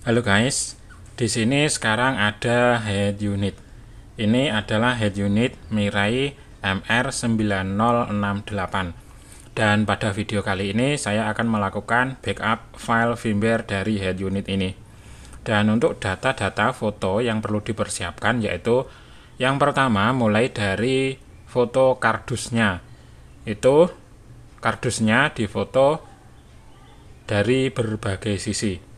Halo guys, di sini sekarang ada head unit. Ini adalah head unit Mirai MR9068. Dan pada video kali ini saya akan melakukan backup file firmware dari head unit ini. Dan untuk data-data foto yang perlu dipersiapkan yaitu yang pertama mulai dari foto kardusnya. Itu kardusnya difoto dari berbagai sisi.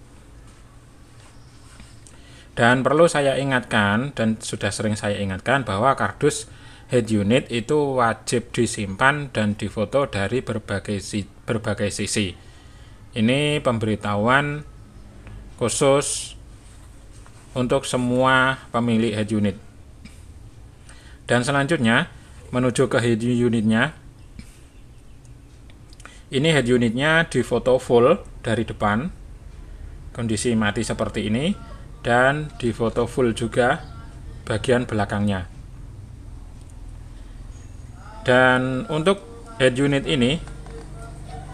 Dan perlu saya ingatkan, dan sudah sering saya ingatkan, bahwa kardus head unit itu wajib disimpan dan difoto dari berbagai sisi. Ini pemberitahuan khusus untuk semua pemilik head unit. Dan selanjutnya menuju ke head unitnya. Ini head unitnya difoto full dari depan, kondisi mati seperti ini. Dan difoto full juga bagian belakangnya. Dan untuk head unit ini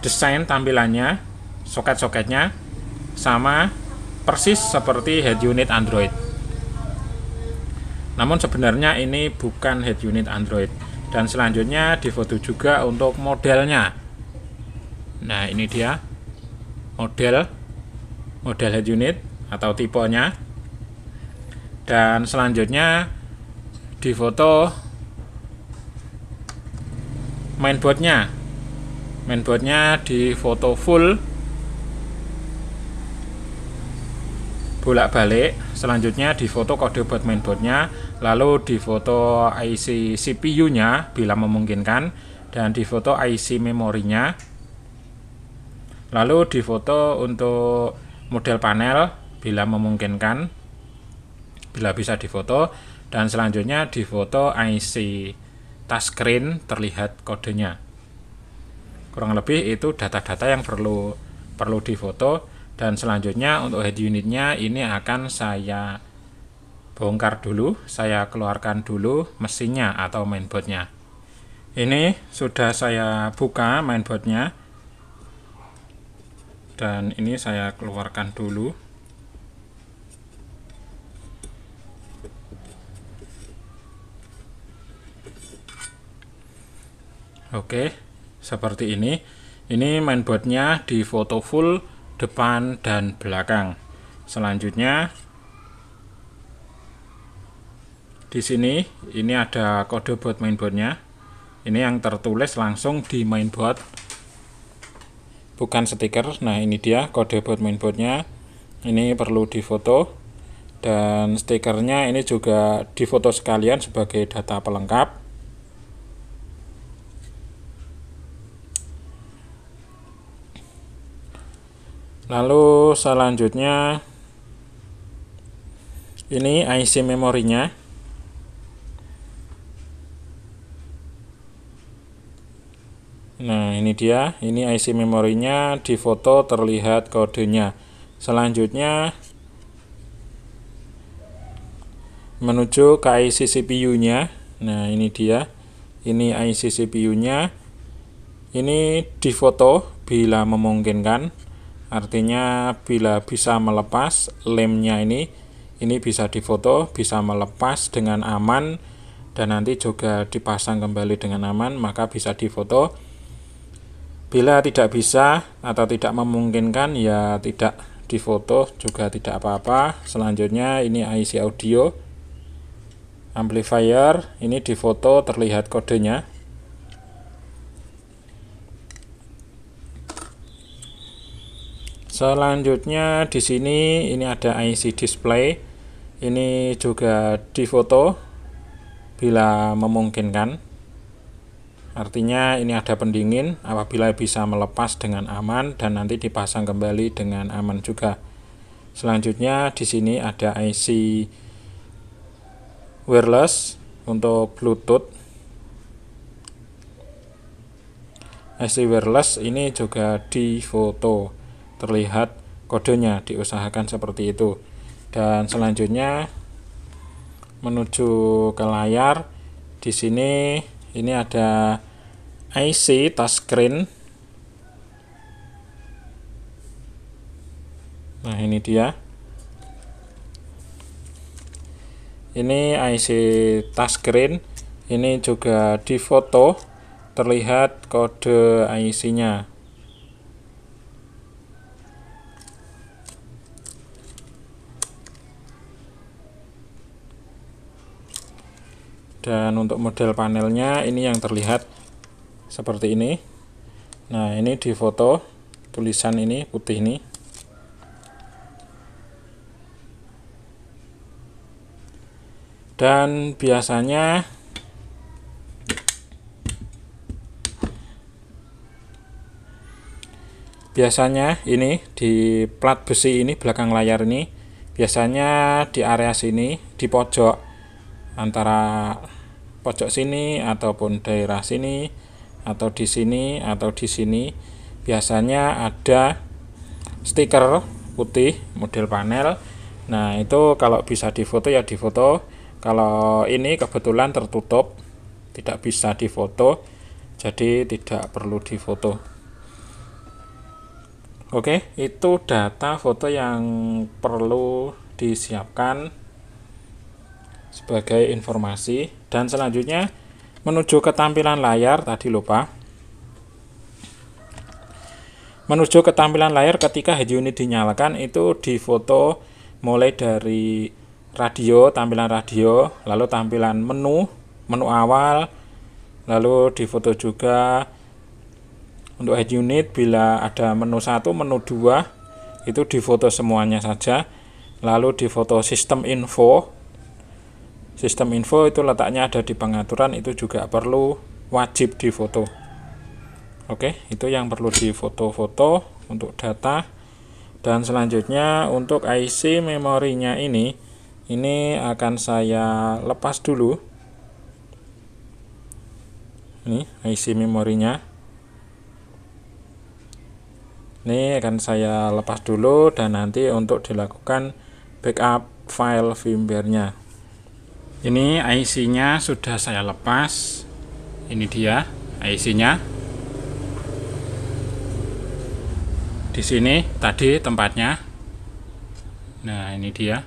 desain tampilannya, soket-soketnya sama persis seperti head unit Android. Namun sebenarnya ini bukan head unit Android. Dan selanjutnya difoto juga untuk modelnya. Nah, ini dia model head unit atau tipenya. Dan selanjutnya difoto mainboardnya. Mainboardnya difoto full bolak-balik. Selanjutnya difoto kode buat mainboardnya, lalu difoto IC CPU-nya bila memungkinkan, dan difoto IC memorinya. Lalu difoto untuk model panel bila memungkinkan, bila bisa difoto, dan selanjutnya difoto IC touchscreen terlihat kodenya. Kurang lebih itu data-data yang perlu difoto. Dan selanjutnya untuk head unitnya ini akan saya bongkar dulu, saya keluarkan dulu mesinnya atau mainboardnya. Ini sudah saya buka mainboardnya, dan ini saya keluarkan dulu. Oke, seperti ini. Ini mainboardnya difoto full depan dan belakang. Selanjutnya di sini ini ada kode buat mainboardnya. Ini yang tertulis langsung di mainboard, bukan stiker. Nah, ini dia kode buat mainboardnya. Ini perlu difoto, dan stikernya ini juga difoto sekalian sebagai data pelengkap. Lalu selanjutnya ini IC memorinya. Nah, ini dia, ini IC memorinya difoto terlihat kodenya. Selanjutnya menuju ke IC CPU-nya. Nah, ini dia, ini IC CPU-nya. Ini difoto bila memungkinkan. Artinya bila bisa melepas lemnya ini bisa difoto, bisa melepas dengan aman, dan nanti juga dipasang kembali dengan aman, maka bisa difoto. Bila tidak bisa atau tidak memungkinkan, ya tidak difoto juga tidak apa-apa. Selanjutnya ini IC audio amplifier, ini difoto terlihat kodenya. Selanjutnya di sini ini ada IC display. Ini juga difoto bila memungkinkan. Artinya ini ada pendingin, apabila bisa melepas dengan aman dan nanti dipasang kembali dengan aman juga. Selanjutnya di sini ada IC wireless untuk Bluetooth. IC wireless ini juga difoto terlihat kodenya, diusahakan seperti itu. Dan selanjutnya menuju ke layar. Di sini ini ada IC touchscreen. Nah, ini dia Ini IC touchscreen, ini juga difoto, terlihat kode IC-nya. Dan untuk model panelnya ini yang terlihat seperti ini. Nah, ini difoto, tulisan ini putih ini. Dan biasanya ini di plat besi ini, belakang layar ini, biasanya di area sini, di pojok antara pojok sini ataupun daerah sini atau di sini atau di sini, biasanya ada stiker putih model panel. Nah, itu kalau bisa difoto ya difoto. Kalau ini kebetulan tertutup, tidak bisa difoto, jadi tidak perlu difoto. Oke, itu data foto yang perlu disiapkan sebagai informasi. Dan selanjutnya menuju ke tampilan layar, tadi lupa. Menuju ke tampilan layar ketika head unit dinyalakan itu difoto mulai dari radio, tampilan radio, lalu tampilan menu awal, lalu difoto juga untuk head unit bila ada menu 1, menu 2, itu difoto semuanya saja. Lalu difoto sistem info. Sistem info itu letaknya ada di pengaturan, itu juga perlu wajib difoto. Oke, itu yang perlu difoto-foto untuk data. Dan selanjutnya untuk IC memorinya ini akan saya lepas dulu. Ini IC memorinya. Ini akan saya lepas dulu dan nanti untuk dilakukan backup file firmware-nya. Ini IC-nya sudah saya lepas. Ini dia IC-nya. Di sini tadi tempatnya. Nah, ini dia.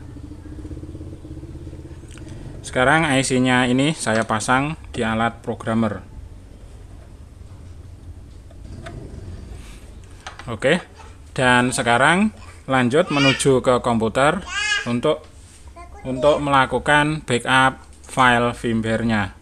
Sekarang IC-nya ini saya pasang di alat programmer. Oke. Dan sekarang lanjut menuju ke komputer untuk melakukan backup file firmware-nya.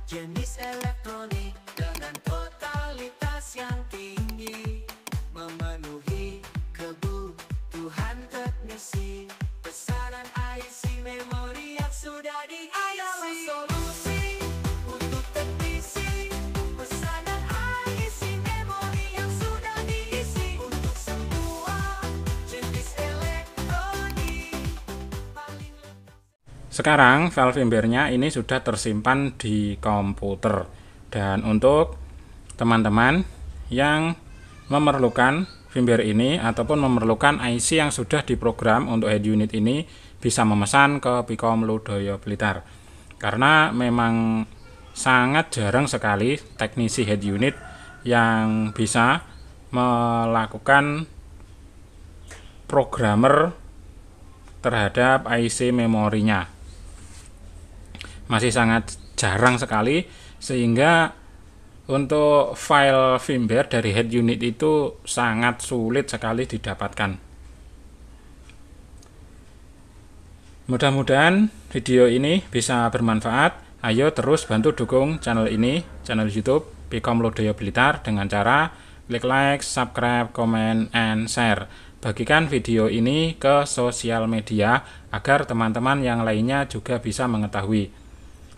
Jenis elektronik dengan totalitas yang tinggi, memenuhi kebutuhan teknisi. Pesanan IC memori yang sudah diisi adalah solusi untuk teknisi. Pesanan IC memori yang sudah diisi untuk semua jenis elektronik. Sekarang file firmware-nya ini sudah tersimpan di komputer. Dan untuk teman-teman yang memerlukan firmware ini ataupun memerlukan IC yang sudah diprogram untuk head unit ini, bisa memesan ke Pikom Ludoyo Blitar. Karena memang sangat jarang sekali teknisi head unit yang bisa melakukan programmer terhadap IC memorinya. Masih sangat jarang sekali, sehingga untuk file firmware dari head unit itu sangat sulit sekali didapatkan. Mudah-mudahan video ini bisa bermanfaat. Ayo terus bantu dukung channel ini, channel YouTube Pikom Ludoyo Blitar, dengan cara klik like, subscribe, comment, and share. bagikan video ini ke sosial media agar teman-teman yang lainnya juga bisa mengetahui.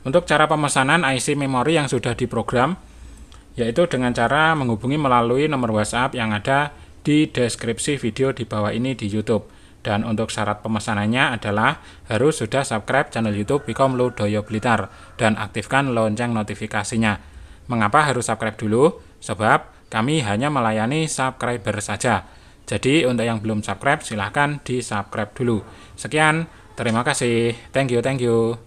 Untuk cara pemesanan IC memori yang sudah diprogram, yaitu dengan cara menghubungi melalui nomor WhatsApp yang ada di deskripsi video di bawah ini di YouTube. Dan untuk syarat pemesanannya adalah harus sudah subscribe channel YouTube Pikom Ludoyo Blitar dan aktifkan lonceng notifikasinya. Mengapa harus subscribe dulu? Sebab kami hanya melayani subscriber saja. Jadi untuk yang belum subscribe silahkan di subscribe dulu. Sekian, terima kasih. Thank you.